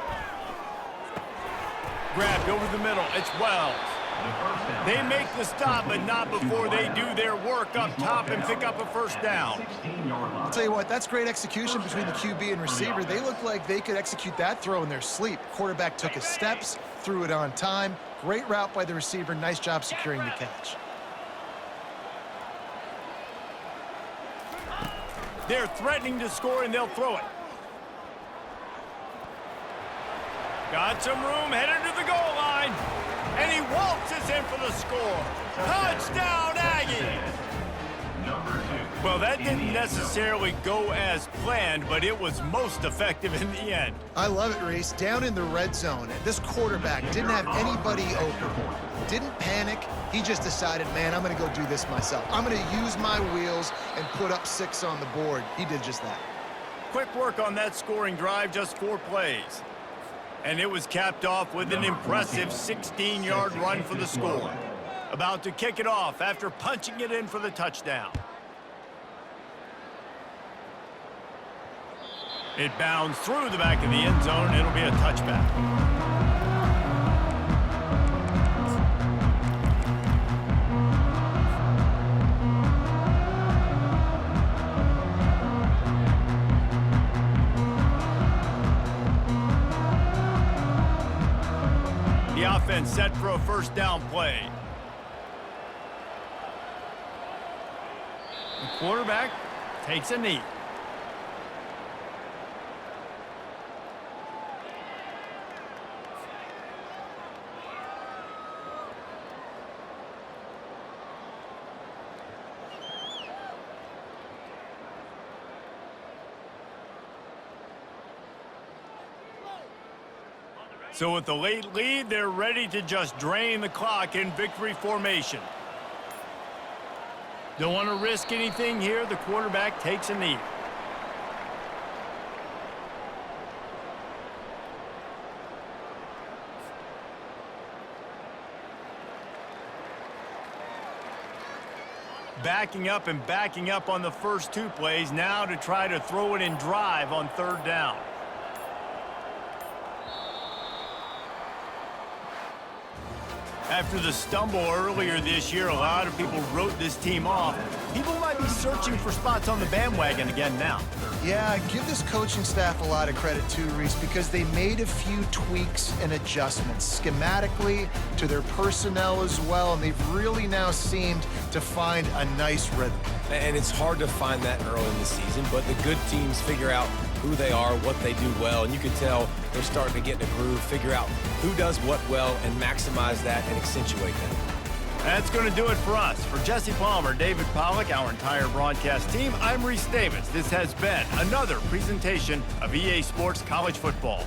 Grabbed over the middle. It's Wells. They make the stop, but not before they do their work up top and pick up a first down. I'll tell you what, that's great execution between the QB and receiver. They look like they could execute that throw in their sleep. Quarterback took his steps, threw it on time. Great route by the receiver. Nice job securing the catch. They're threatening to score, and they'll throw it. Got some room, headed to the goal line. And he waltzes in for the score. Touchdown, Aggie! Well, that didn't necessarily go as planned, but it was most effective in the end. I love it, Reese. Down in the red zone, this quarterback didn't have anybody open. Didn't panic. He just decided, man, I'm going to go do this myself. I'm going to use my wheels and put up 6 on the board. He did just that. Quick work on that scoring drive, just 4 plays. And it was capped off with an impressive 16-yard run for the score. About to kick it off after punching it in for the touchdown. It bounds through the back of the end zone. It'll be a touchback. The offense set for a first down play. The quarterback takes a knee. So with the late lead, they're ready to just drain the clock in victory formation. Don't want to risk anything here. The quarterback takes a knee. backing up and backing up on the first 2 plays now to try to throw it in drive on 3rd down. After the stumble earlier this year, a lot of people wrote this team off. People might be searching for spots on the bandwagon again now. Yeah, give this coaching staff a lot of credit too, Reese, because they made a few tweaks and adjustments schematically to their personnel as well, and they've really now seemed to find a nice rhythm. And it's hard to find that early in the season, but the good teams figure out who they are, what they do well, and you can tell they're starting to get in a groove, figure out who does what well, and maximize that and accentuate that. That's going to do it for us. For Jesse Palmer, David Pollack, our entire broadcast team, I'm Reese Davis. This has been another presentation of EA Sports College Football.